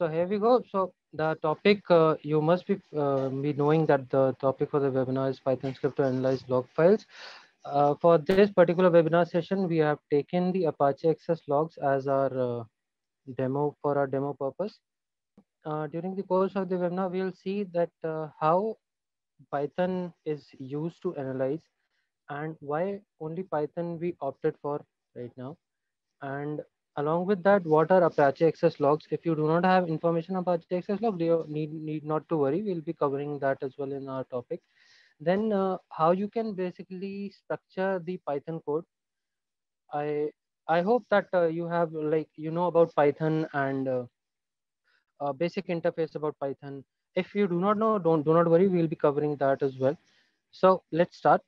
So here we go. So the topic, you must be knowing that the topic for the webinar is Python script to analyze log files. For this particular webinar session, we have taken the Apache Access logs as our demo for our demo purpose. During the course of the webinar, we'll see that how Python is used to analyze and why only Python we opted for right now. And along with that, what are Apache Access logs? If you do not have information about Apache Access log, you need not to worry. We'll be covering that as well in our topic. Then how you can basically structure the Python code. I I hope that you have about Python and basic interface about Python. If you do not know, do not worry. We'll be covering that as well. So let's start.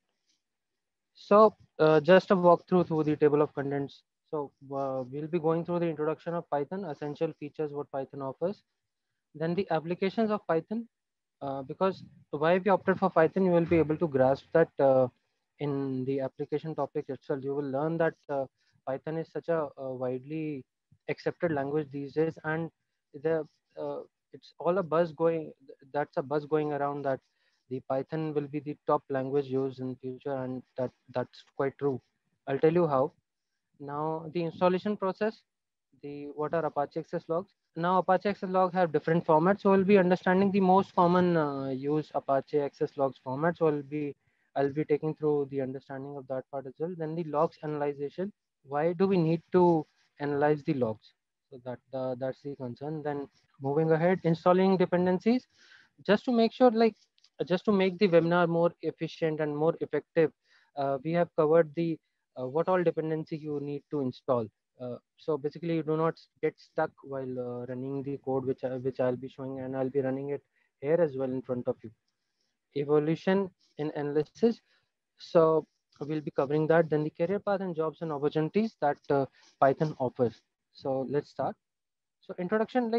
So just a walkthrough through the table of contents. So we'll be going through the introduction of Python, essential features what Python offers, then the applications of Python. Because why we opted for Python, you will be able to grasp that in the application topic itself. You will learn that Python is such a widely accepted language these days, and the it's all a buzz going. That's a buzz going around that the Python will be the top language used in future, and that's quite true. I'll tell you how. Now the installation process, the what are Apache Access logs? Now Apache Access log have different formats, so we'll be understanding the most common used Apache Access logs format. So I'll be taking through the understanding of that part as well. Then the logs analyzation. Why do we need to analyze the logs? So that's the concern. Then moving ahead, installing dependencies, just to make sure just to make the webinar more efficient and more effective. We have covered the what all dependency you need to install. So basically, you do not get stuck while running the code, which I'll be showing, and I'll be running it here as well in front of you. Evolution in analysis. So we'll be covering that. Then the career path and jobs and opportunities that Python offers. So let's start. So introduction,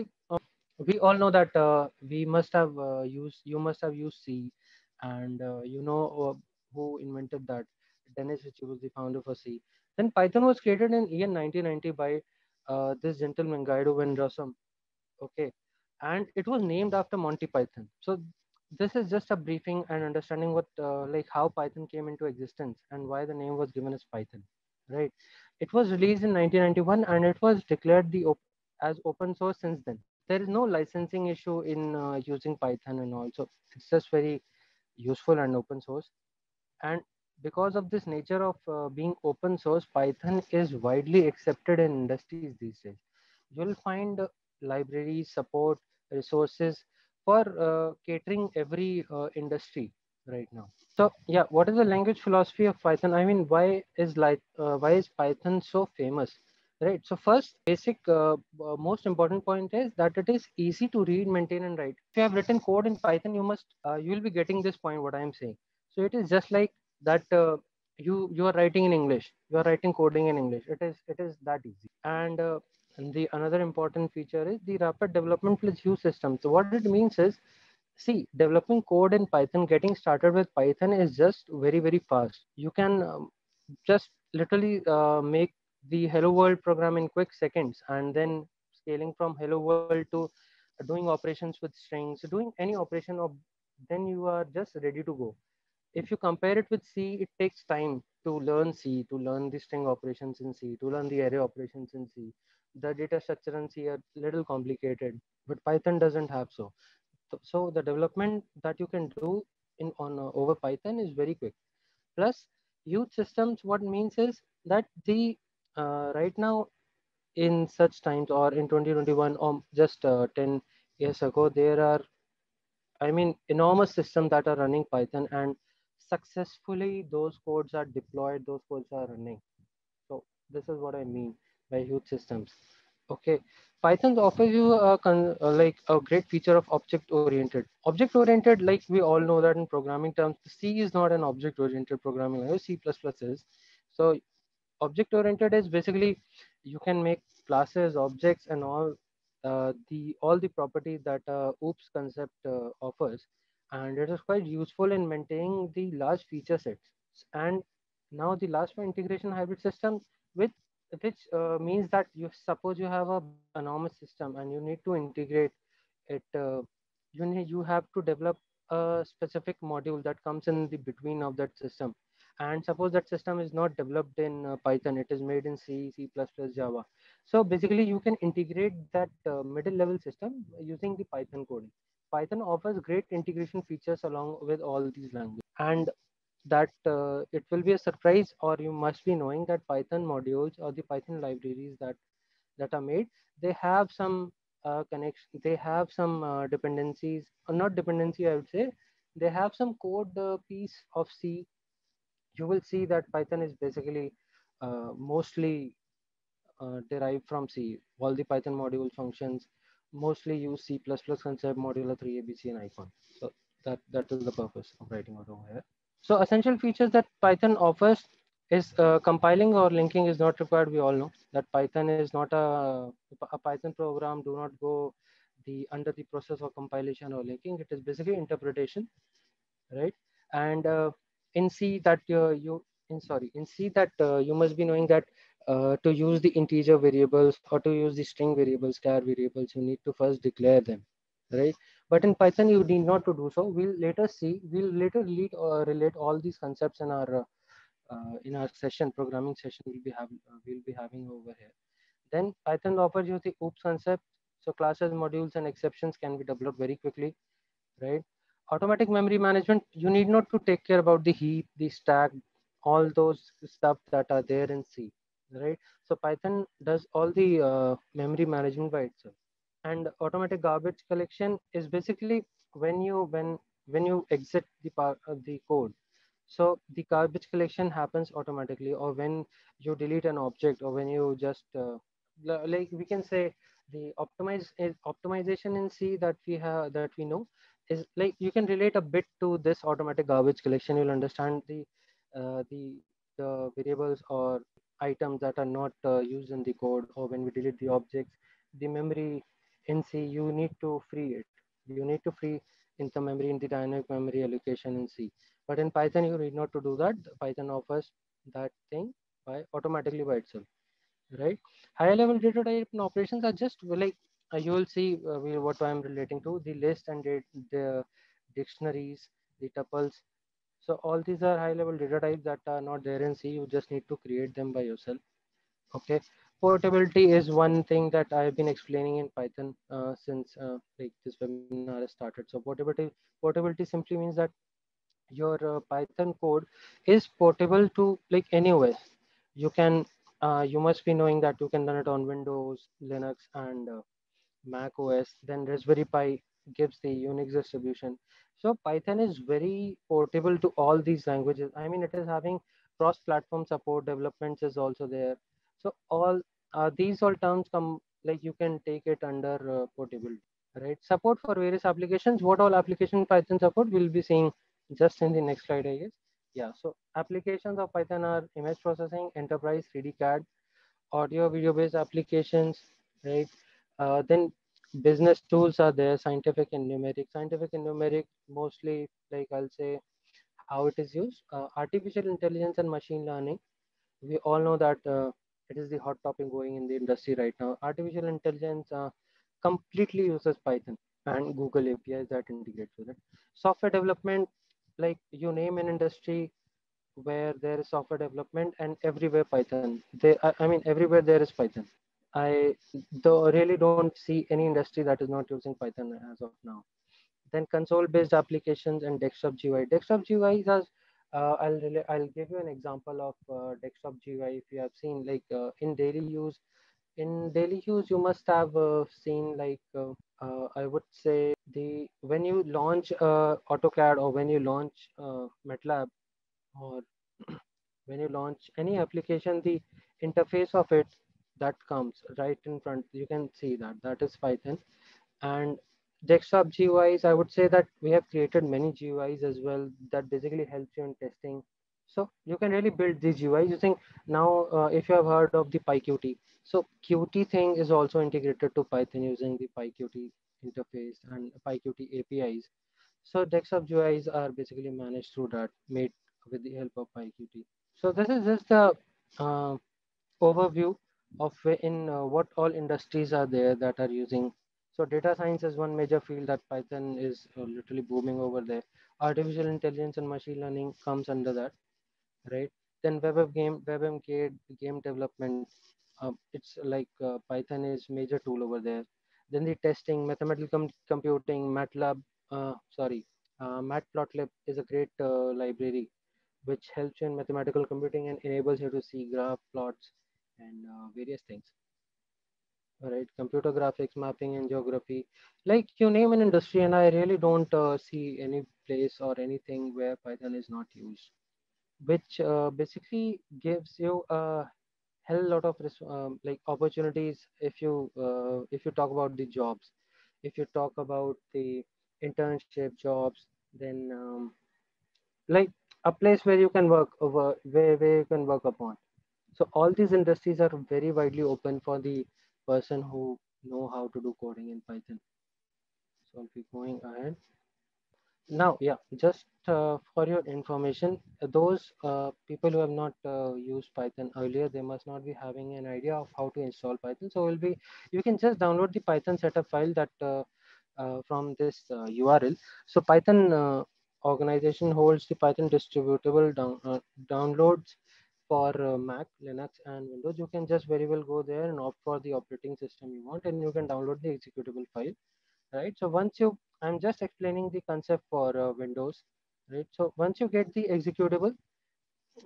we all know that we must have you must have used C, and who invented that. Dennis Ritchie was the founder for C. Then Python was created in year 1990 by this gentleman Guido van Rossum. Okay, and it was named after Monty Python. So this is just a briefing and understanding what how Python came into existence and why the name was given as Python. Right. It was released in 1991 and it was declared as open source since then. There is no licensing issue in using Python and all. So it's just very useful and open source. And because of this nature of being open source, Python is widely accepted in industries these days. You'll find libraries, support, resources for catering every industry right now. So yeah, what is the language philosophy of Python? I mean, why is Python so famous? Right. So first, basic, most important point is that it is easy to read, maintain, and write. If you have written code in Python, you will be getting this point. What I am saying. So it is just like that. You are writing in English. You are writing coding in English. It is that easy. And the another important feature is the rapid development plus use system. So what it means is, see, developing code in Python, getting started with Python is just very fast. You can just literally make the hello world program in quick seconds, and then scaling from hello world to doing operations with strings, doing any operation of, then you are just ready to go. If you compare it with C, it takes time to learn C, to learn the string operations in C, to learn the array operations in C. The data structure in C are little complicated, but Python doesn't have so. So the development that you can do in on over Python is very quick. Plus, huge systems, what means is that the right now in such times or in 2021 or just 10 years ago, there are, I mean, enormous systems that are running Python, and successfully those codes are deployed, those codes are running. So this is what I mean by huge systems. Okay, Python offers you like a great feature of object oriented. Object oriented, like we all know that in programming terms, C is not an object oriented programming language. C++ is. So object oriented is basically you can make classes, objects, and all the properties that OOPS concept offers, and it is quite useful in maintaining the large feature sets. And now the last one, integration hybrid system with which means that you suppose you have a big enormous system and you need to integrate it. You have to develop a specific module that comes in the between of that system. And suppose that system is not developed in Python, it is made in C, C++, Java. So basically, you can integrate that middle level system using the Python coding. Python offers great integration features along with all these languages. And that it will be a surprise, or you must be knowing that Python modules or the Python libraries that are made, they have some connection, they have some dependencies, or not dependency, I would say, they have some code piece of C. You will see that Python is basically mostly derived from C. All the Python module functions mostly use C++ concept, modular 3 ABC and icon. So that is the purpose of writing it over here. So essential features that Python offers is compiling or linking is not required. We all know that Python is not a Python program. Do not go the under the process of compilation or linking. It is basically interpretation, right? And in C that you in sorry in C that you must be knowing that to use the integer variables or to use the string variables, char variables, you need to first declare them, right? But in Python, you need not to do so. We'll later relate all these concepts in our session, programming session we'll be having over here. Then Python offers you the OOPS concept. So classes, modules, and exceptions can be developed very quickly, right? Automatic memory management, you need not to take care about the heap, the stack, all those stuff that are there in C, right? So Python does all the memory management by itself. And automatic garbage collection is basically when you exit the code, so the garbage collection happens automatically, or when you delete an object, or when you just like we can say the optimization in C that we know is like you can relate a bit to this automatic garbage collection. You'll understand the variables or items that are not used in the code, or when we delete the objects, the memory in C, you need to free it. You need to free in the memory in the dynamic memory allocation in C. But in Python, you need not to do that. Python offers that thing by automatically by itself, right? Higher level data type and operations are just like you will see what I'm relating to the list and the dictionaries, the tuples. So all these are high level data types that are not there in C. You just need to create them by yourself. Okay. Portability is one thing that I've been explaining in Python since like this webinar has started. So portability simply means that your Python code is portable to like any OS. You can you must be knowing that you can run it on Windows, Linux, and Mac OS. Then Raspberry Pi gives the Unix distribution. So Python is very portable to all these languages. I mean, it is having cross-platform support. Developments is also there. So all these all terms come like you can take it under portability, right? Support for various applications. What all application Python support we'll be seeing just in the next slide, I guess. Yeah. So applications of Python are image processing, enterprise, 3D CAD, audio video based applications, right? Then business tools are there, scientific and numeric, mostly like I'll say how it is used. Artificial intelligence and machine learning, we all know that it is the hot topic going in the industry right now. Artificial intelligence completely uses Python and Google APIs that integrates with it. Software development, like you name an industry where there is software development, and everywhere Python. I mean, everywhere there is Python. I really don't see any industry that is not using Python as of now. Then console-based applications and desktop GUI. Desktop GUI is I'll give you an example of desktop GUI. If you have seen like in daily use, you must have seen like I would say the when you launch AutoCAD, or when you launch MATLAB, or when you launch any application, the interface of it that comes right in front, you can see that that is Python. And desktop GUIs, I would say that we have created many GUIs as well that basically helps you in testing. So you can really build these GUIs using now, if you have heard of the PyQt. So Qt thing is also integrated to Python using the PyQt interface and PyQt APIs. So desktop GUIs are basically managed through that, made with the help of PyQt. So this is just the uh, overview of in what all industries are there that are using. So data science is one major field that Python is literally booming over there. Artificial intelligence and machine learning comes under that, right? Then game development. It's like Python is major tool over there. Then the testing, mathematical computing, MATLAB. Sorry, Matplotlib is a great library which helps you in mathematical computing and enables you to see graph plots and various things. All right, computer graphics, mapping, and geography. Like you name an industry, and I really don't see any place or anything where Python is not used, which basically gives you a hell lot of like opportunities if you talk about the jobs, if you talk about the internship jobs, then like a place where you can work over where you can work upon. So all these industries are very widely open for the person who know how to do coding in Python. So I'll be going ahead. Now, yeah, just for your information, those people who have not used Python earlier, they must not be having an idea of how to install Python. So you can just download the Python setup file that from this URL. So Python organization holds the Python distributable downloads for Mac, Linux, and Windows. You can just very well go there and opt for the operating system you want, and you can download the executable file, right? So once you, I'm just explaining the concept for Windows, right? So once you get the executable,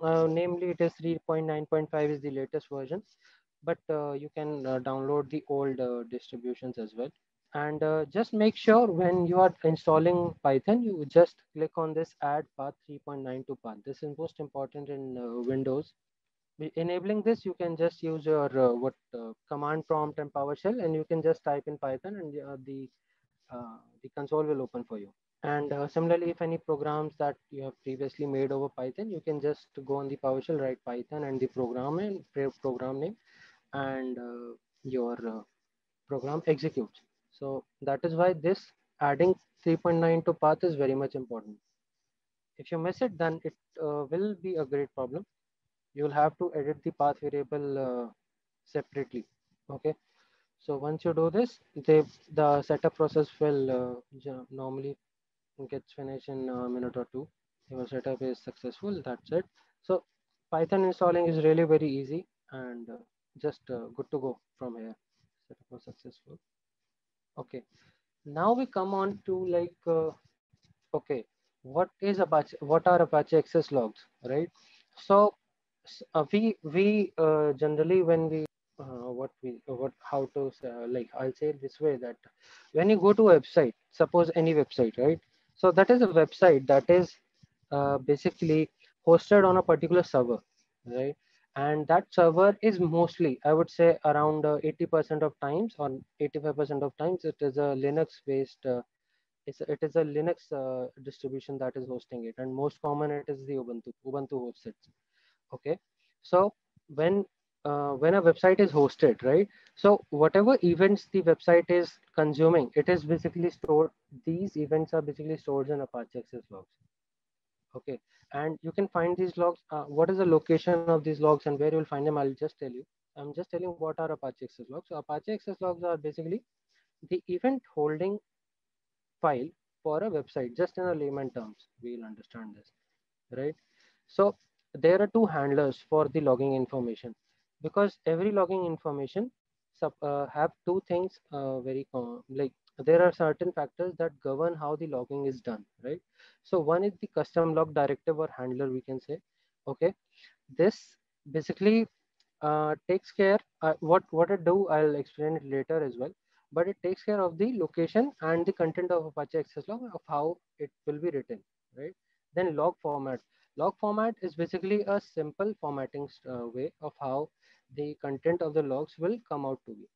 namely it is 3.9.5 is the latest version, but you can download the old distributions as well. And just make sure when you are installing Python, you just click on this add path 3.92 path. This is most important in Windows. Enabling this, you can just use your what command prompt and PowerShell, and you can just type in Python, and the console will open for you. And similarly, if any programs that you have previously made over Python, you can just go on the PowerShell, write Python and the program name, and your program executes. So that is why this adding 3.9 to path is very much important. If you miss it, then it will be a great problem. You'll have to edit the path variable separately. Okay. So once you do this, the setup process will normally gets finished in a minute or two. Your setup is successful. That's it. So Python installing is really very easy and just good to go from here. Setup was successful. Okay. Now we come on to like, okay, what is Apache? What are Apache access logs, right? So we generally when we what how to say, like I'll say it this way that when you go to a website, suppose any website, right? So that is a website that is basically hosted on a particular server, right? And that server is mostly, I would say, around 80% of times or 85% of times, it is a Linux based. It is a Linux distribution that is hosting it, and most common it is the Ubuntu. Ubuntu hosts it. Okay, so when when a website is hosted, right? So whatever events the website is consuming, it is basically stored. These events are basically stored in Apache Access logs. Okay, and you can find these logs. What is the location of these logs and where you will find them? I'll just tell you. I'm just telling what are Apache Access logs. So Apache Access logs are basically the event holding file for a website, just in a layman terms. We'll understand this, right? So there are two handlers for the logging information, because every logging information have two things like there are certain factors that govern how the logging is done, right? So one is the custom log directive or handler, we can say. Okay, this basically takes care what it do, I'll explain it later as well, but it takes care of the location and the content of Apache access log of how it will be written, right? Then log format is basically a simple formatting way of how the content of the logs will come out to be.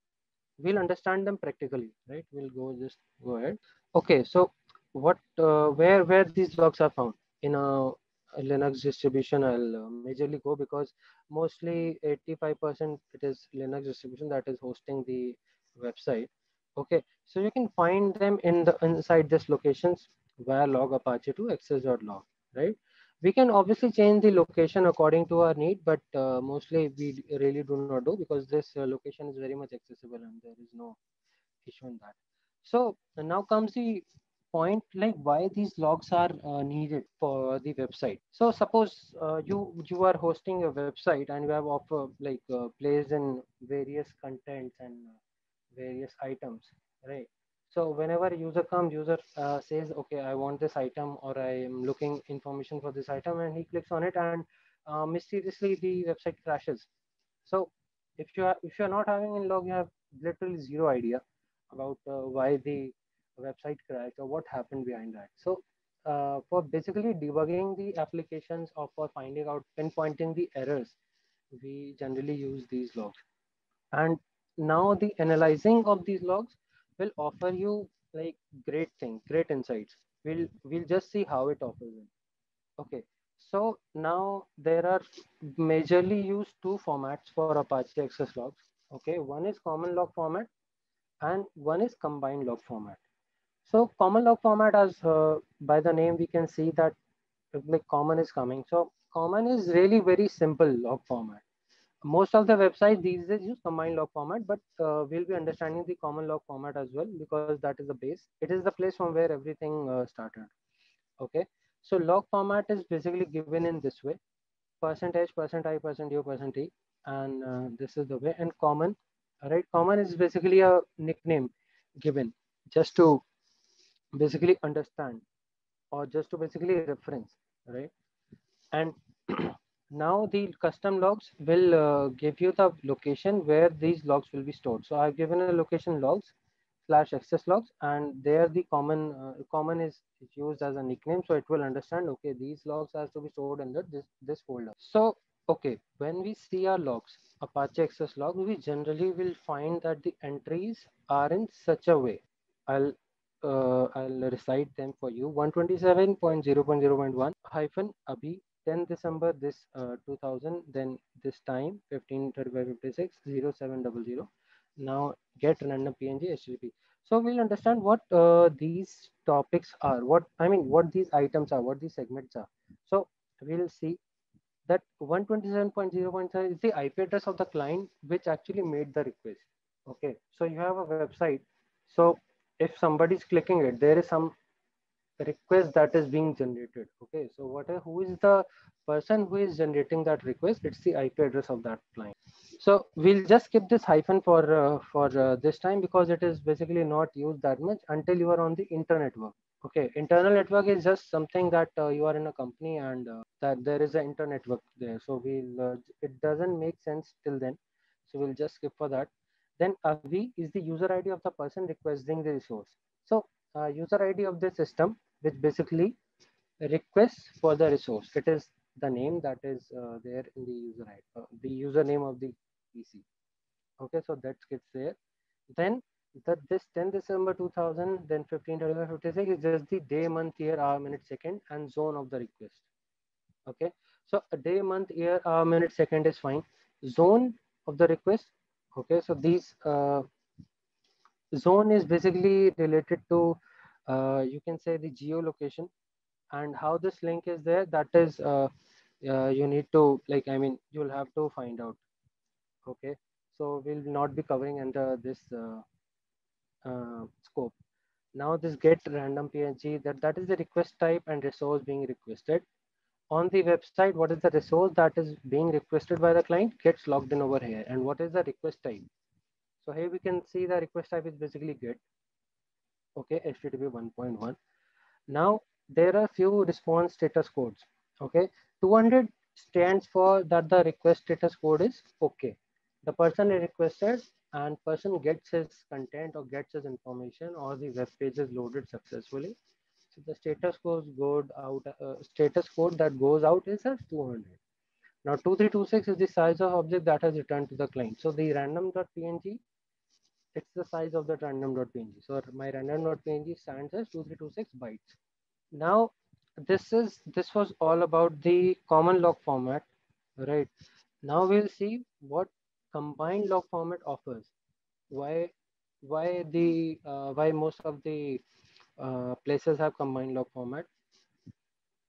We'll understand them practically, right? We'll go ahead. Okay, so what where these logs are found in a Linux distribution, I'll majorly go because mostly 85% it is Linux distribution that is hosting the website. Okay, so you can find them in the inside this locations via log apache to access.log, right? We can obviously change the location according to our need, but mostly we really do not do, because this location is very much accessible and there is no issue in that. So now comes the point, like why these logs are needed for the website. So suppose you are hosting a website and you have offer like placed in various contents and various items, right? So whenever user comes, user says, okay, I want this item, or I am looking information for this item, and he clicks on it, and mysteriously the website crashes. So if you are not having in log, you have literally zero idea about why the website crashed or what happened behind that. So for basically debugging the applications or for finding out, pinpointing the errors, we generally use these logs. And now the analyzing of these logs will offer you like great thing, great insights. We'll just see how it offers it. Okay, so now there are majorly used two formats for Apache Access logs. Okay, one is common log format and one is combined log format. So common log format, as by the name we can see that like common is coming. So common is really very simple log format. Most of the websites these days use combined log format, but we'll be understanding the common log format as well, because that is the base. It is the place from where everything started. Okay, so log format is basically given in this way: percentage, percent I, percent u, percent t, and this is the way. And common, right? Common is basically a nickname given just to basically understand, or just to basically reference, right? And now the custom logs will give you the location where these logs will be stored. So I've given a location logs slash access logs, and there the common is used as a nickname, so it will understand, okay, these logs has to be stored under this folder. So okay, when we see our logs, Apache access log, we generally will find that the entries are in such a way. I'll recite them for you. 127.0.0.1 hyphen abhi 10 December this 2000, then this time 15:35:56 0700. Now get random PNG HTTP. So we'll understand what these topics are, what these items are, what these segments are. So we'll see that 127.0.0 is the IP address of the client which actually made the request. Okay, so you have a website. So if somebody is clicking it, there is some request that is being generated. Okay, so who is the person who is generating that request? It's the IP address of that client. So we'll just skip this hyphen for this time, because it is basically not used that much until you are on the internet network. Okay, internal network is just something that you are in a company, and that there is an internet network there. So it doesn't make sense till then. So we'll just skip for that. Then Avi is the user ID of the person requesting the resource. So user ID of the system, which basically requests for the resource. It is the name that is there in the user ID, the username of the PC. Okay, so that gets there. Then this 10 December 2000, then 15:35:56 is just the day, month, year, hour, minute, second, and zone of the request. Okay, so a day, month, year, hour, minute, second is fine. Zone of the request. Okay, so these zone is basically related to you can say the geolocation, and how this link is there, that is you need to, like, you'll have to find out. Okay, so we'll not be covering under this scope. Now this get random PNG, that is the request type and resource being requested on the website. What is the resource that is being requested by the client gets logged in over here. And what is the request type? So here we can see the request type is basically get. Okay, HTTP 1.1. Now there are few response status codes. Okay, 200 stands for that the request status code is okay. The person is requested and person gets his content or gets his information, or the web page is loaded successfully. So the status code goes out. Status code that goes out is as 200. Now 2326 is the size of object that has returned to the client. So the random.png, it's the size of that random.png. So my random.png stands as 2326 bytes. Now this was all about the common log format, right? Now we'll see what combined log format offers. Why why most of the places have combined log format.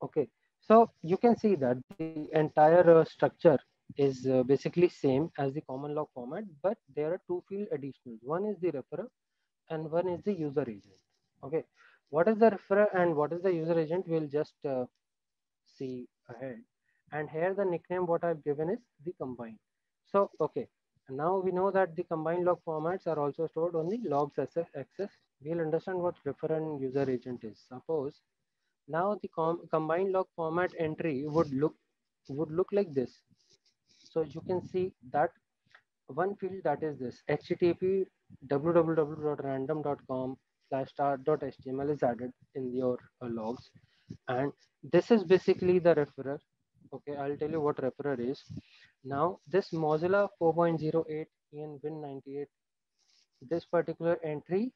Okay, So you can see that the entire structure is basically same as the common log format, but there are two field additionals. One is the referrer and one is the user agent. Okay, what is the referrer and what is the user agent? We'll just see ahead. And here the nickname what I've given is the combine. So okay, now we know that the combined log formats are also stored on the logs access. We'll understand what referrer and user agent is. Suppose now the combined log format entry would look like this. So you can see that one field, that is this http www.random.com/start.html is added in your logs, and this is basically the referrer. Okay, I'll tell you what referrer is. Now this Mozilla 4.08 in Win98, this particular entry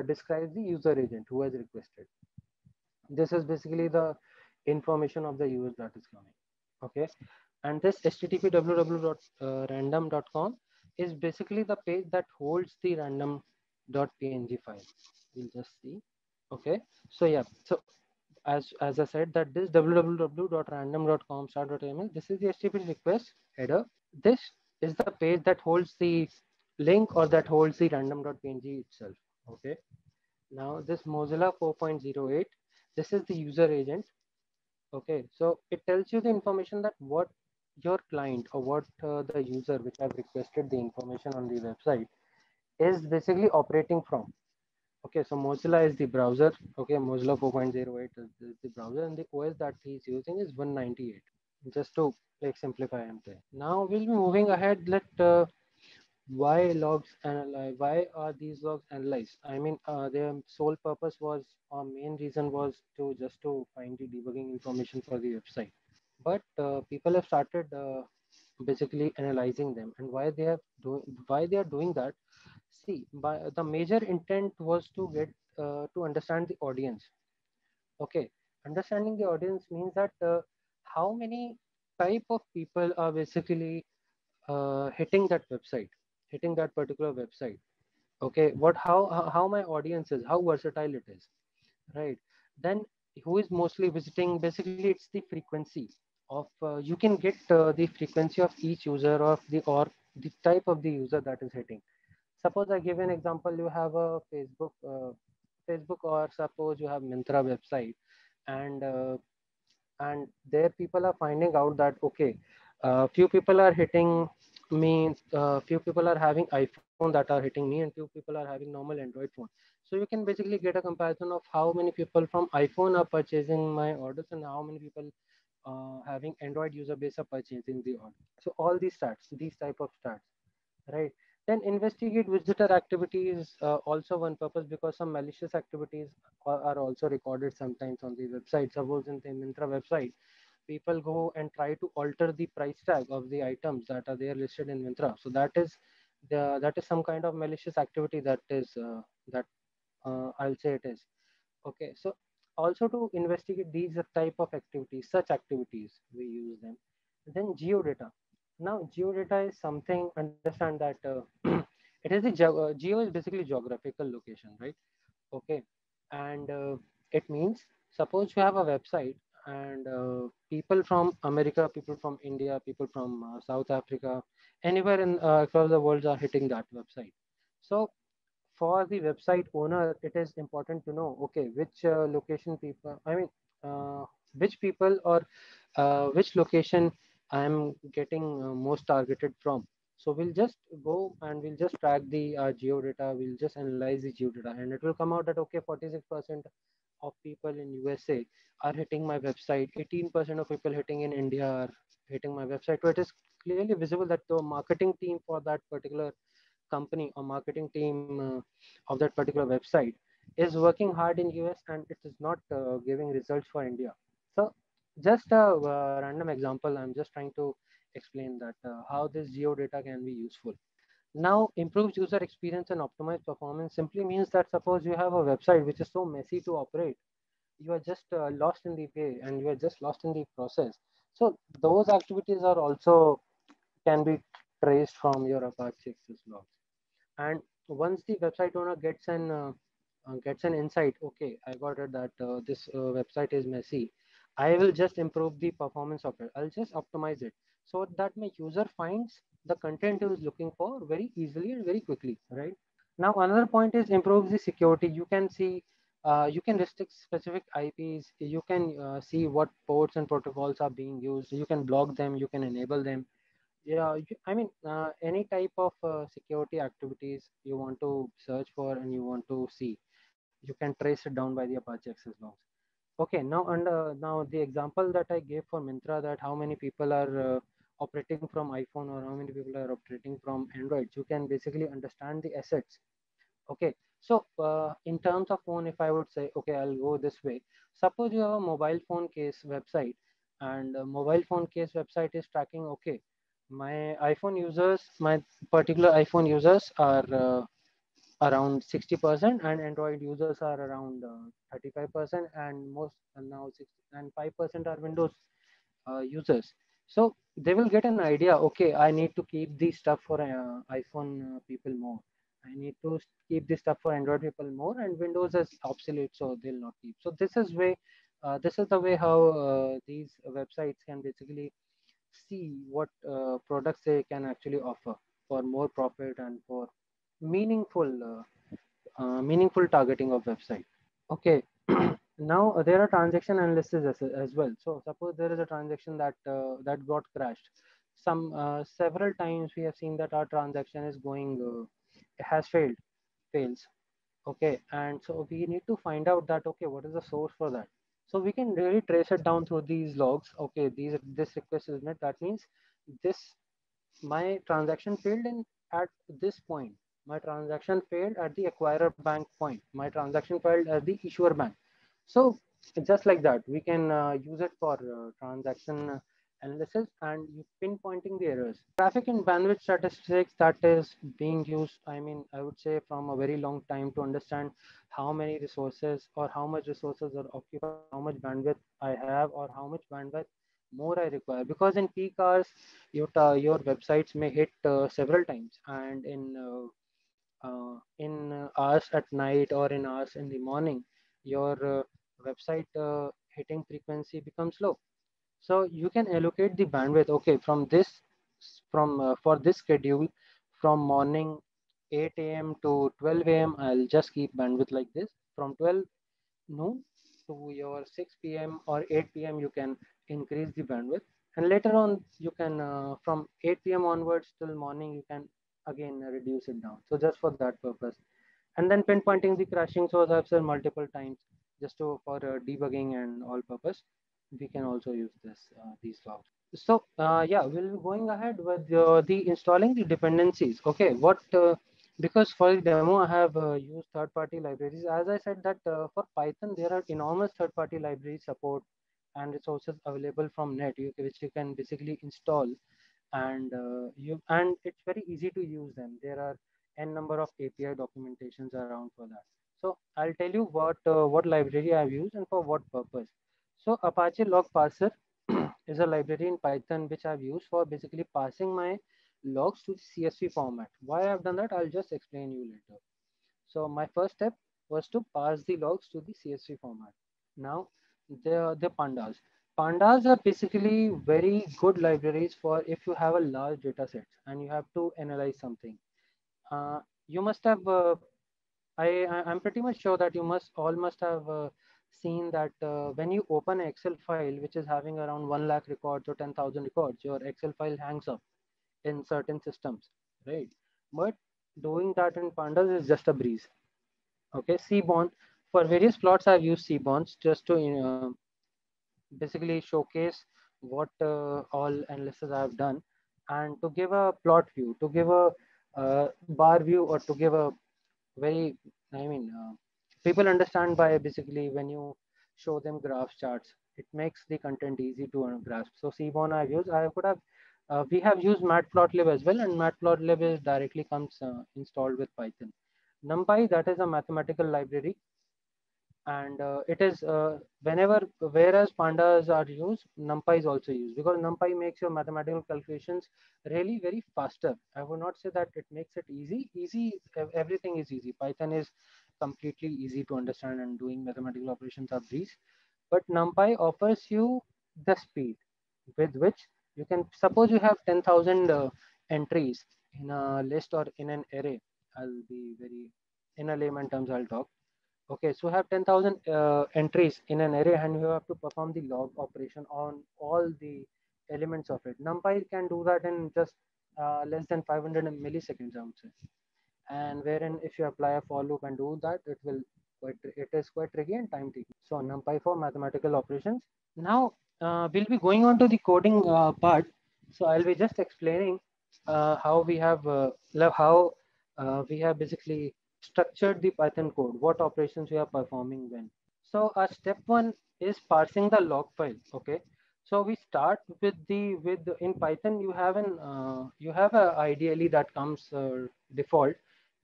describes the user agent who has requested. This is basically the information of the user that is coming. Okay, and this http www.random.com is basically the page that holds the random.png file. We'll just see. Okay, so yeah, so as I said that this www.random.com start.html, this is the http request header. This is the page that holds the link or that holds the random.png itself. Okay, now this Mozilla 4.08, this is the user agent. Okay, so it tells you the information that what your client or what the user which have requested the information on the website is basically operating from. Okay, so Mozilla is the browser. Okay, Mozilla 4.08 is the browser, and the OS that he's using is 198. Just to like simplify, I'm saying. Now we'll be moving ahead. Let why logs analyze, why are these logs analyzed? I mean, their sole purpose was, or main reason was to just to find the debugging information for the website. But people have started basically analyzing them, and why they are doing that. See, by the major intent was to get to understand the audience. Okay, understanding the audience means that how many type of people are basically hitting that website, hitting that particular website. Okay, what how my audience is, how versatile it is, right? Then who is mostly visiting? Basically, it's the frequency of you can get the frequency of each user or the type of the user that is hitting. Suppose I give an example. You have a Facebook, or suppose you have Mintra website, and there people are finding out that okay, few people are hitting me, few people are having iPhone that are hitting me, and few people are having normal Android phone. So you can basically get a comparison of how many people from iPhone are purchasing my orders and how many people having Android user base are purchasing the order. So all these stats, these type of stats, right? Then investigate visitor activities, also one purpose, because some malicious activities are also recorded sometimes on the website. Suppose in the Mintra website, people go and try to alter the price tag of the items that are there listed in Mintra. So that is some kind of malicious activity that is that I'll say it is. Okay, so also to investigate these type of activities, such activities, we use them. Then geodata. Now geodata is something, understand that it is the geo is basically geographical location, right? Okay, and it means suppose you have a website, and people from America, people from India, people from South Africa, anywhere in across the world are hitting that website. So for the website owner, it is important to know, okay, which location people, I mean, which people or which location I am getting most targeted from. So we'll just go and we'll just track the geodata, we'll just analyze the geodata, and it will come out that, okay, 46% of people in USA are hitting my website, 18% of people hitting in India are hitting my website. So it is clearly visible that the marketing team for that particular company or marketing team of that particular website is working hard in US, and it is not giving results for India. So just a random example, I'm just trying to explain that how this geo data can be useful. Now, improves user experience and optimize performance simply means that suppose you have a website which is so messy to operate, you are just lost in the way and you are just lost in the process. So those activities are also can be traced from your Apache Access logs. And once the website owner gets an insight, okay, I got it that this website is messy, I will just improve the performance of it. I'll just optimize it so that my user finds the content he is looking for very easily and very quickly, right? Now, another point is improve the security. You can see, you can restrict specific IPs. You can see what ports and protocols are being used. You can block them. You can enable them. Yeah, I mean, any type of security activities you want to search for and you want to see, you can trace it down by the Apache access logs. Okay, now the example that I gave for Myntra, that how many people are operating from iPhone or how many people are operating from Android, you can basically understand the assets. Okay, so in terms of phone, if I would say, okay, I'll go this way. Suppose you have a mobile phone case website, and mobile phone case website is tracking, okay, my iPhone users, my particular iPhone users are around 60%, and Android users are around 35%, and most now 60 and 5% are Windows users. So they will get an idea, okay, I need to keep this stuff for iPhone people more. I need to keep this stuff for Android people more, and Windows is obsolete, so they'll not keep. So this is the way how these websites can basically see what products they can actually offer for more profit and for meaningful meaningful targeting of website. Okay, now there are transaction analysis as well. So suppose there is a transaction that got crashed. Some several times we have seen that our transaction is going has fails. Okay, and so we need to find out that, okay, what is the source for that. So we can really trace it down through these logs. Okay, this request is met. That means this my transaction failed in at this point. My transaction failed at the acquirer bank point. My transaction failed at the issuer bank. So just like that, we can use it for transaction analysis and pinpointing the errors. Traffic and bandwidth statistics that is being used, I mean, I would say from a very long time to understand how many resources or how much resources are occupied, how much bandwidth I have, or how much bandwidth more I require. Because in peak hours, your websites may hit several times, and in hours at night or in hours in the morning, your website hitting frequency becomes low. So you can allocate the bandwidth. Okay, from for this schedule, from morning 8 a.m. to 12 a.m., I'll just keep bandwidth like this. From 12 noon to your 6 p.m. or 8 p.m., you can increase the bandwidth. And later on, you can, from 8 p.m. onwards till morning, you can again reduce it down. So just for that purpose. And then pinpointing the crashing source, I've said multiple times, just to for debugging and all purpose, we can also use these logs. So yeah, we'll be going ahead with the installing the dependencies. Okay, what because for the demo I have used third-party libraries. As I said that for Python there are enormous third-party library support and resources available from net, which you can basically install, and it's very easy to use them. There are n number of API documentations around for that. So I'll tell you what library I've used and for what purpose. So Apache Log Parser is a library in Python which I've used for basically passing my logs to the CSV format. Why I've done that, I'll just explain you later. So my first step was to pass the logs to the CSV format. Now the pandas. Pandas are basically very good libraries for if you have a large data set and you have to analyze something. You must have I'm pretty much sure that you must have seen that when you open an Excel file which is having around 1 lakh records or 10,000 records, your Excel file hangs up in certain systems, right? But doing that in pandas is just a breeze. Okay, Seaborn. For various plots, I've used Seaborns just to basically showcase what all analysis I've done, and to give a plot view, to give a bar view, or to give a very, I mean, people understand by basically when you show them graph charts, it makes the content easy to grasp. So Seaborn I've used. I could have, we have used Matplotlib as well, and Matplotlib is directly comes installed with Python. NumPy, that is a mathematical library, and it is whenever whereas pandas are used, numpy is also used, because numpy makes your mathematical calculations really very faster. I would not say that it makes it easy. Everything is easy. Python is completely easy to understand, and doing mathematical operations are breeze. but NumPy offers you the speed with which you can, suppose you have 10,000 entries in a list or in an array. I'll be very, in a layman terms, I'll talk. Okay, so have 10,000 entries in an array and you have to perform the log operation on all the elements of it. NumPy can do that in just less than 500 milliseconds, I would say. And wherein if you apply a for loop and do that, it is quite tricky and time taking. So NumPy for mathematical operations. Now we'll be going on to the coding part. So I'll be just explaining how we have we have basically structured the Python code, what operations we are performing when. So step one is parsing the log file. Okay. So we start with in Python you have a ideally that comes default,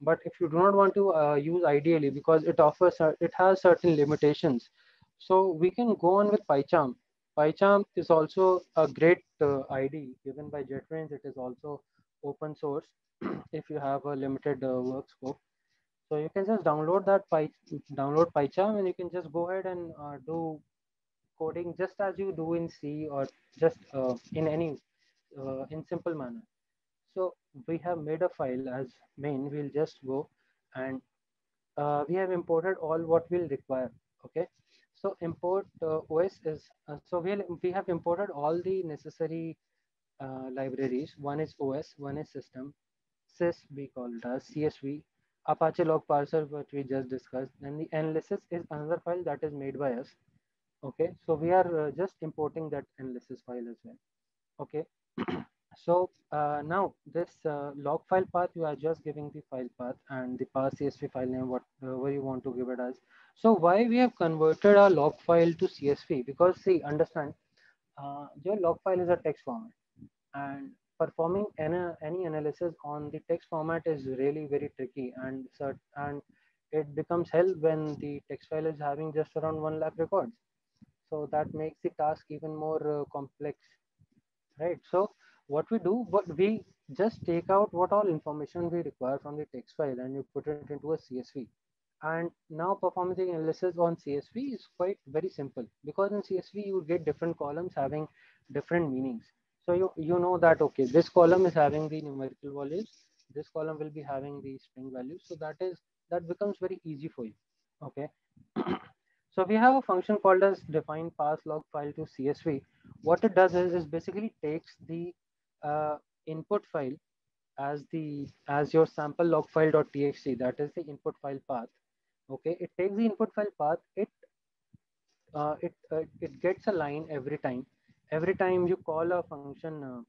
but if you do not want to use ideally because it has certain limitations, so we can go on with PyCharm. PyCharm is also a great ID given by JetBrains. It is also open source if you have a limited work scope. So you can just download PyCharm and you can just go ahead and do coding just as you do in C or just in any in simple manner. So we have made a file as main. We'll just go and we have imported all what we'll require. Okay. So import OS is we have imported all the necessary libraries. One is OS, one is system, sys we call it as CSV, Apache log parser, which we just discussed, and the analysis is another file that is made by us. Okay, so we are just importing that analysis file as well. Okay, so now this log file path, you are just giving the file path and the path CSV file name, whatever you want to give it as. So why we have converted our log file to CSV? Because see, understand, your log file is a text format, and performing any analysis on the text format is really very tricky, and it becomes hell when the text file is having just around 1 lakh records. So that makes the task even more complex, right? So what we do, what we just take out what all information we require from the text file and you put it into a CSV. And now performing the analysis on CSV is quite very simple, because in CSV you get different columns having different meanings. So you know that, okay, this column is having the numerical values, this column will be having the string values. So that becomes very easy for you. Okay. So we have a function called as define pass log file to CSV. What it does is basically takes the input file as your sample log file.txt, that is the input file path. Okay, it takes the input file path. It gets a line every time. Every time you call a function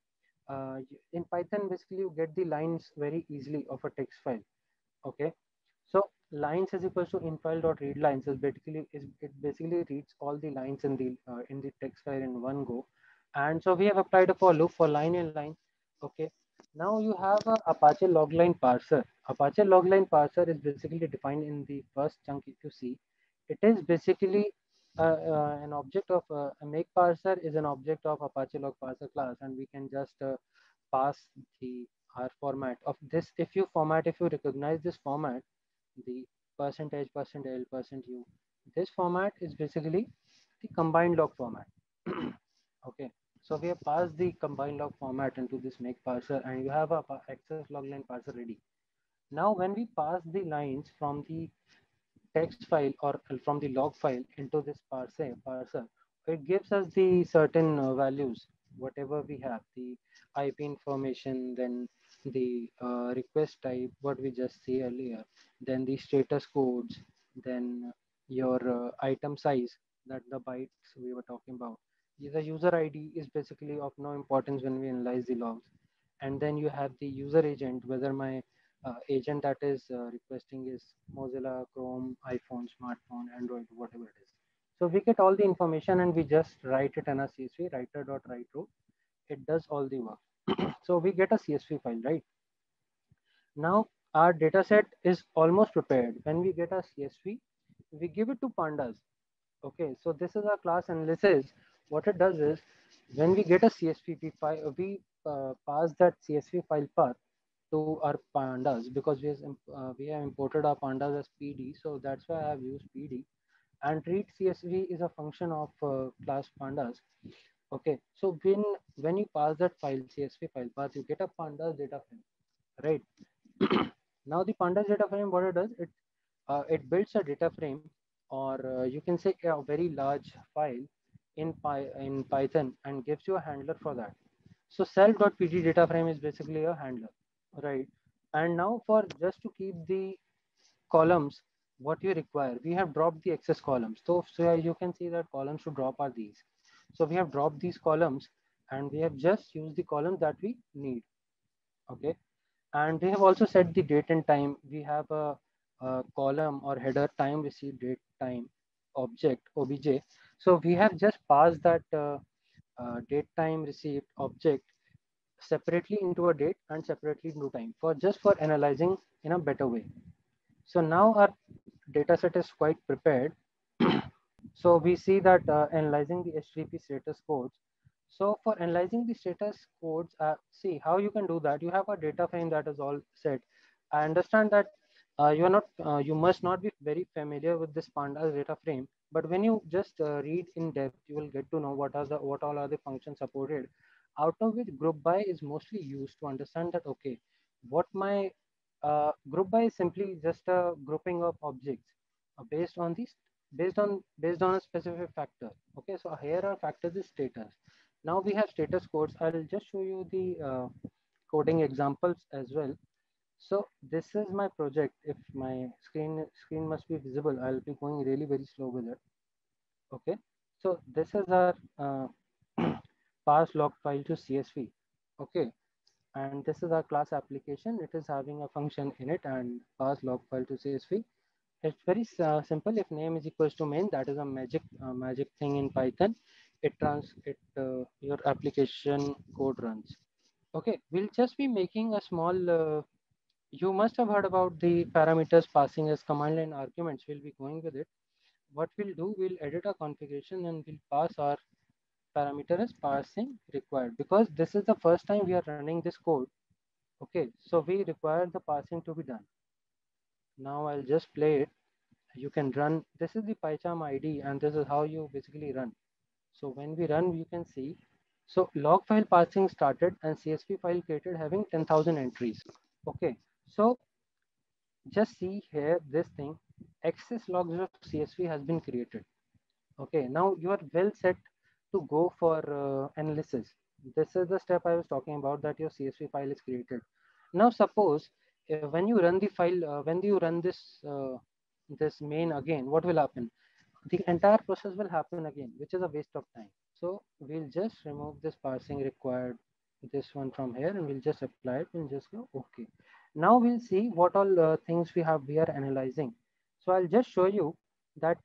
in Python, basically you get the lines very easily of a text file. Okay, so lines is equals to infile.read lines is it basically reads all the lines in the text file in one go. And so we have applied a for loop for line in line. Okay, now you have a Apache logline parser. Apache logline parser is basically defined in the first chunk. If you see, it is basically an object of a make parser is an object of Apache log parser class, and we can just pass the our format of this. If you recognize this format, the percentage, percent L, percent U, this format is basically the combined log format. Okay, so we have passed the combined log format into this make parser, and you have a access logline parser ready. Now when we pass the lines from the text file or from the log file into this parser, it gives us the certain values, whatever we have, the IP information, then the request type, what we just see earlier, then the status codes, then your item size, that the bytes we were talking about. The user ID is basically of no importance when we analyze the logs. And then you have the user agent, whether my agent that is requesting is Mozilla, Chrome, iPhone, smartphone, Android, whatever it is. So we get all the information and we just write it in a CSV, writer.write row. It does all the work. So we get a CSV file, right? Now our data set is almost prepared. When we get a CSV, we give it to pandas. Okay, so this is our class analysis. What it does is, when we get a CSV, we pass that CSV file path to our pandas, because we have imported our pandas as PD. So that's why I have used PD. and read CSV is a function of class pandas. Okay, so when you pass that file, CSV file path, you get a pandas data frame, right? Now the pandas data frame, what it does, it builds a data frame, or you can say a very large file in Python, and gives you a handler for that. So self.pd data frame is basically a handler, right? And now for just to keep the columns what you require, we have dropped the excess columns. So you can see that columns to drop are these. So we have dropped these columns, and we have just used the column that we need. Okay, and we have also set the date and time. We have a column or header time received date time object obj. So we have just passed that date time received object separately into a date and separately into time, for just for analyzing in a better way. So now our data set is quite prepared. So we see that analyzing the HTTP status codes. So for analyzing the status codes, see how you can do that. You have a data frame that is all set. I understand that you must not be very familiar with this pandas data frame, but when you just read in depth, you will get to know what all are the functions supported. Out of which group by is mostly used to understand that, okay, what my group by is simply just a grouping of objects based on these based on a specific factor. Okay, so here our factor is status. Now we have status codes. I'll just show you the coding examples as well. So this is my project. If my screen must be visible, I'll be going really very slow with it. Okay, so this is our pass log file to CSV. Okay, and this is our class application. It is having a function in it and pass log file to CSV. It's very simple. If name is equals to main, that is a magic thing in Python. Your application code runs. Okay, we'll just be making a small. You must have heard about the parameters passing as command line arguments. We'll be going with it. What we'll do, we'll edit our configuration and we'll pass our parameter as parsing required, because this is the first time we are running this code. Okay, so we require the parsing to be done. Now I'll just play it. You can run. This is the PyCharm ID, and this is how you basically run. So when we run, you can see. So log file parsing started and CSV file created having 10,000 entries. Okay, so just see here this thing. Access logs of CSV has been created. Okay, now you are well set to go for analysis. This is the step I was talking about, that your CSV file is created. Now suppose when you run the file, when you run this main again, what will happen? The entire process will happen again, which is a waste of time. So we'll just remove this parsing required, this one from here, and we'll just apply it. We'll just go okay. Now we'll see what all things we are analyzing. So I'll just show you that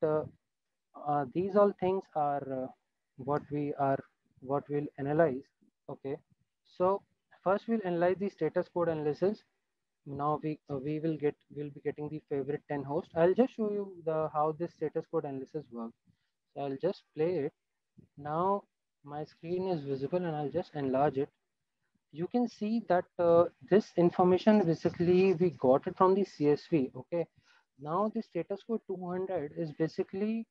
these all things are what we are what we'll analyze. Okay, so first we'll analyze the status code analysis. Now we'll be getting the favorite 10 host. I'll just show you the how this status code analysis works. So I'll just play it. Now my screen is visible and I'll just enlarge it. You can see that this information basically we got it from the CSV. Okay, now the status code 200 is basically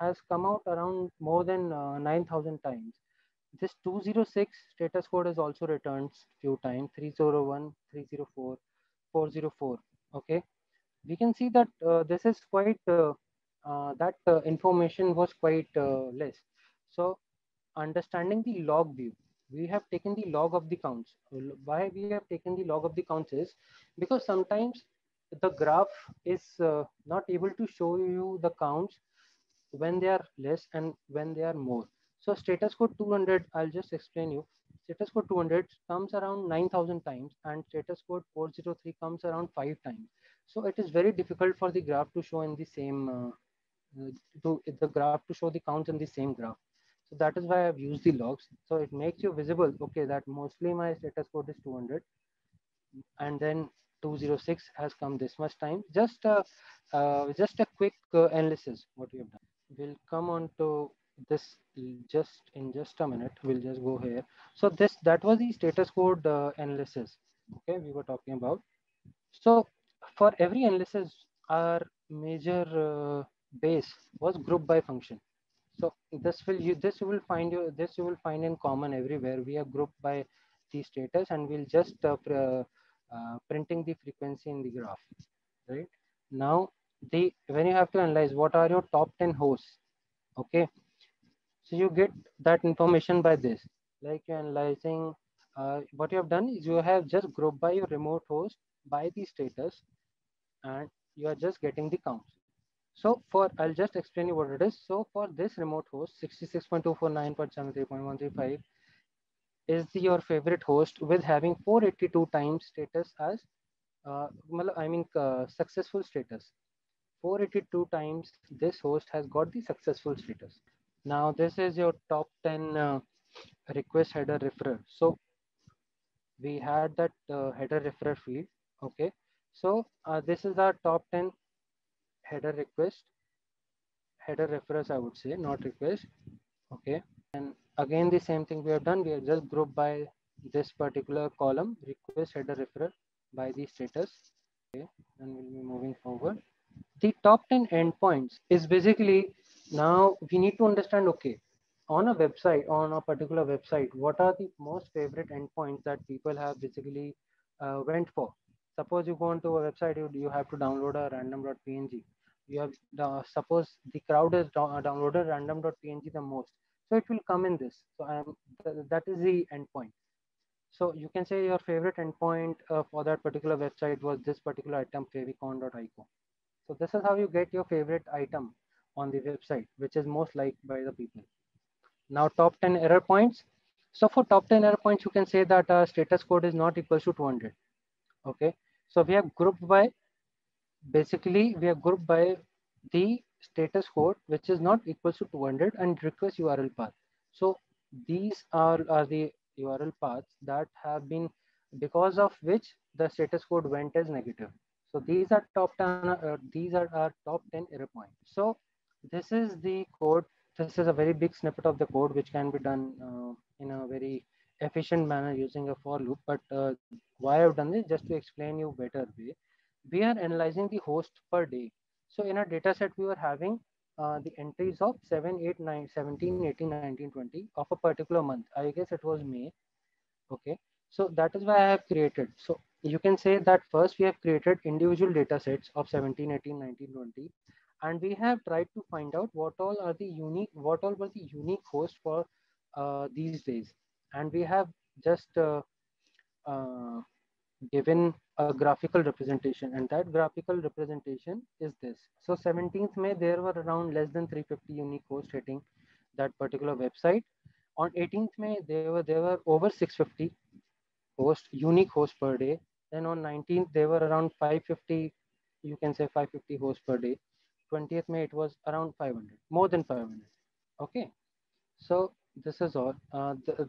has come out around more than 9,000 times. This 206 status code is also returned few times, 301, 304, 404. Okay, we can see that this is quite that information was quite less. So understanding the log view, we have taken the log of the counts. Why we have taken the log of the counts is because sometimes the graph is not able to show you the counts when they are less and when they are more. So status code 200, I'll just explain you. Status code 200 comes around 9,000 times and status code 403 comes around 5 times. So it is very difficult for the graph to show in the same, the graph to show the counts in the same graph. So that is why I've used the logs. So it makes you visible, okay, that mostly my status code is 200 and then 206 has come this much time. Just a quick analysis what we have done. We'll come on to this just in just a minute. We'll just go here. So that was the status code analysis. Okay, we were talking about. So for every analysis, our major base was group by function. So this you will find this you will find in common everywhere. We are grouped by the status, and we'll just printing the frequency in the graph, right? Now the when you have to analyze what are your top 10 hosts, okay, so you get that information by this. Like you're analyzing, what you have done is you have just grouped by your remote host by the status, and you are just getting the counts. So for, I'll just explain you what it is. So for this remote host, 66.249.73.135 is your favorite host with having 482 times status as, successful status. 482 times this host has got the successful status. Now this is your top 10 request header referrer. So we had that header referrer field. Okay. So this is our top 10 header request, header referrers, I would say, not request. Okay. And again, the same thing we have done. We have just grouped by this particular column, request header referrer by the status. Okay. And we'll be moving forward. The top 10 endpoints is basically, now we need to understand, okay, on a website, on a particular website, what are the most favorite endpoints that people have basically went for? Suppose you go into a website, you have to download a random.png. You have suppose the crowd has downloaded random.png the most, so it will come in this. So that is the endpoint. So you can say your favorite endpoint for that particular website was this particular item, favicon.ico. So this is how you get your favorite item on the website, which is most liked by the people. Now top 10 error points. So for top 10 error points, you can say that status code is not equal to 200. Okay. So we have grouped by, basically we are grouped by the status code, which is not equal to 200, and request URL path. So these are the URL paths that have been, because of which the status code went as negative. So these are top 10, these are our top 10 error points. So this is the code. This is a very big snippet of the code, which can be done in a very efficient manner using a for loop. But why I've done this, just to explain you better way. We are analyzing the host per day. So in our data set, we were having the entries of 7, 8, 9, 17, 18, 19, 20 of a particular month. I guess it was May. Okay. So that is why I have created. So you can say that first we have created individual data sets of 17, 18, 19, 20. And we have tried to find out what all are the unique, what all were the unique hosts for these days. And we have just uh, given a graphical representation, and that graphical representation is this. So 17th May, there were around less than 350 unique hosts hitting that particular website. On 18th May, there were over 650 unique hosts per day. Then on 19th, there were around 550, you can say 550 hosts per day. 20th May, it was around 500, more than 500. Okay. So this is all.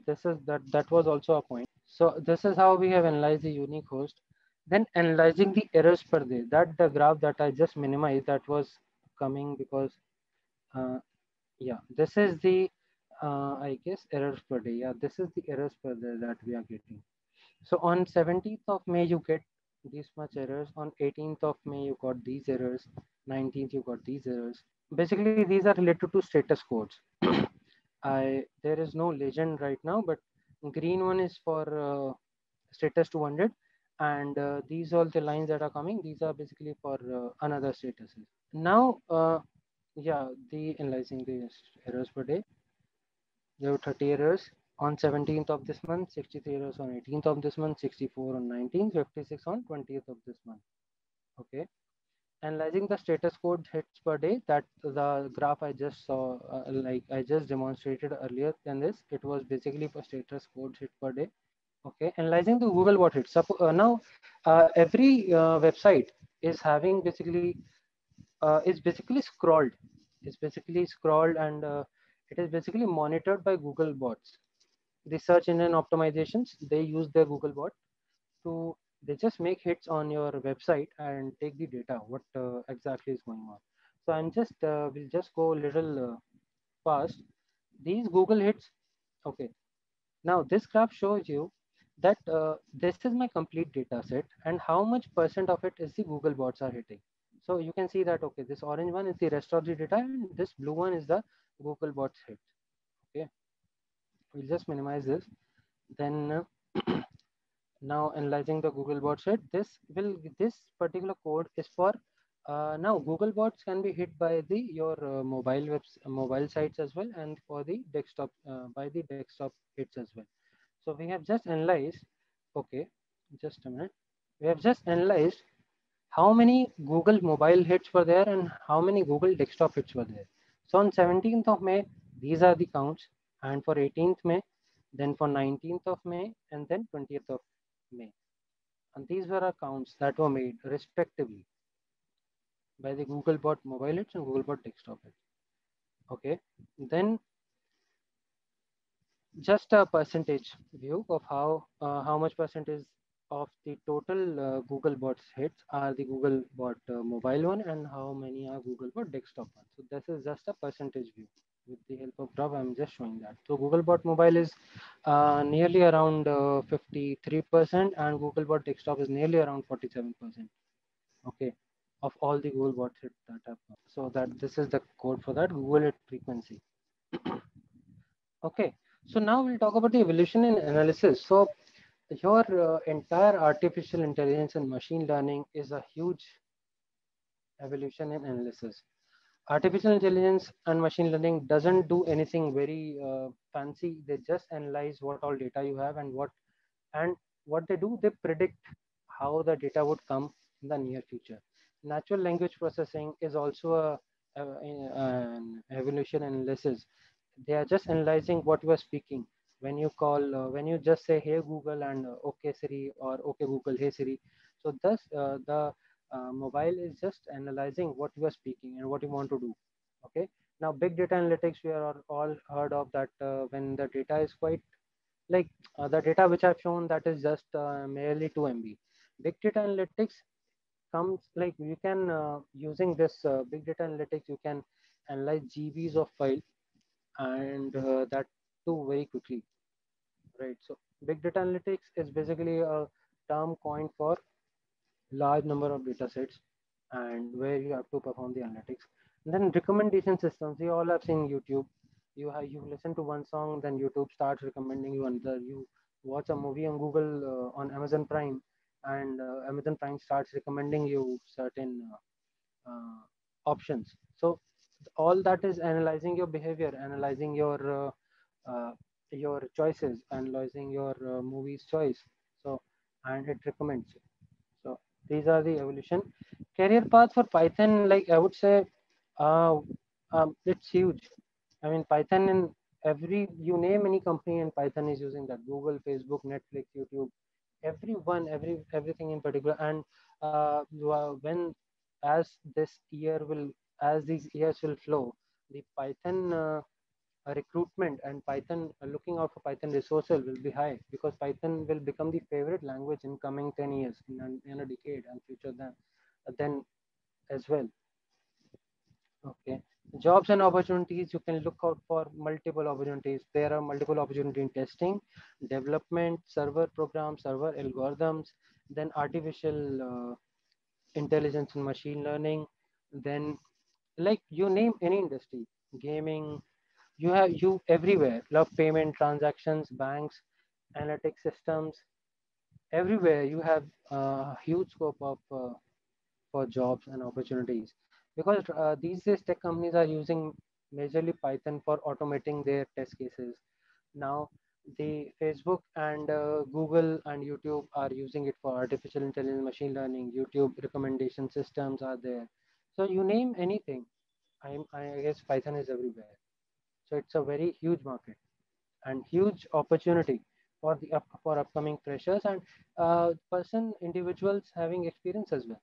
This is that was also a point. So this is how we have analyzed the unique host. Then analyzing the errors per day. That the graph that I just minimized, that was coming because uh, yeah, this is the I guess errors per day. Yeah, this is the errors per day that we are getting. So on 17th of May you get this much errors. On 18th of May you got these errors. 19th you got these errors. Basically these are related to status codes. There is no legend right now, but green one is for status 200, and these all the lines that are coming, these are basically for another statuses. Now yeah, the analyzing the errors per day, there were 30 errors on 17th of this month, 63 errors on 18th of this month, 64 on 19th, 56 on 20th of this month. Okay. Analyzing the status code hits per day, that the graph I just saw, like I just demonstrated earlier than this, it was basically for status code hit per day. Okay. Analyzing the Google bot hits. Now every website is having basically is basically scrolled. It's basically scrolled, and it is basically monitored by Google bots. The search engine optimizations, they use their Google bot to, they just make hits on your website and take the data what exactly is going on. So I'm just we'll just go a little fast. These Google hits. Okay, now this graph shows you that this is my complete data set and how much percent of it is the Google bots are hitting. So you can see that, okay, this orange one is the rest of the data and this blue one is the Googlebot's hit. Okay, we'll just minimize this. Then now analyzing the Googlebot set, this particular code is for now Googlebots can be hit by the your mobile sites as well, and for the desktop by the desktop hits as well. So we have just analyzed, okay, just a minute. We have just analyzed how many Google mobile hits were there and how many Google desktop hits were there. So on 17th of May, these are the counts, and for 18th May, then for 19th of May, and then 20th of May. And these were our counts that were made respectively by the Googlebot mobile hits and Googlebot desktop hits. Okay, then just a percentage view of how much percentage of the total Googlebot's hits are the Googlebot mobile one and how many are Googlebot desktop one. So this is just a percentage view. With the help of graph, I'm just showing that. So Googlebot mobile is nearly around 53% and Googlebot desktop is nearly around 47%. Okay, of all the Googlebot hits that have come. So that this is the code for that Google hit frequency. Okay, so now we'll talk about the evolution in analysis. So your entire artificial intelligence and machine learning is a huge evolution in analysis. Artificial intelligence and machine learning doesn't do anything very fancy. They just analyze what all data you have and what they do, they predict how the data would come in the near future. Natural language processing is also an evolution analysis. They are just analyzing what you are speaking. When you just say, hey Google and okay Siri or okay Google, hey Siri. So thus the mobile is just analyzing what you are speaking and what you want to do. Okay. Now, big data analytics, we are all heard of that when the data is quite like the data which I've shown, that is just merely 2 MB. Big data analytics comes like you can using this big data analytics, you can analyze GBs of file and that too very quickly, right? So big data analytics is basically a term coined for large number of data sets and where you have to perform the analytics. And then recommendation systems, we all have seen YouTube. You listen to one song, then YouTube starts recommending you another. You watch a movie on Google on Amazon Prime, and Amazon Prime starts recommending you certain options. So all that is analyzing your behavior, analyzing your choices, analyzing your movie's choice. So and it recommends you. So these are the evolution. Career path for Python, like I would say, uh, it's huge. I mean, Python in you name any company and Python is using that. Google, Facebook, Netflix, YouTube, everything in particular. And when as this year will, as these years will flow, the Python recruitment and Python looking out for Python resources will be high because Python will become the favorite language in coming 10 years, in a decade and future then as well. Okay. Jobs and opportunities, you can look out for multiple opportunities. There are multiple opportunities in testing, development, server programs, server algorithms, then artificial intelligence and machine learning, then like you name any industry, gaming, you everywhere, love payment transactions, banks, analytic systems, everywhere you have a huge scope of for jobs and opportunities because these days tech companies are using majorly Python for automating their test cases. Now the Facebook and Google and YouTube are using it for artificial intelligence, machine learning. YouTube recommendation systems are there. So you name anything, I guess Python is everywhere. So it's a very huge market and huge opportunity for the for upcoming freshers and person individuals having experience as well.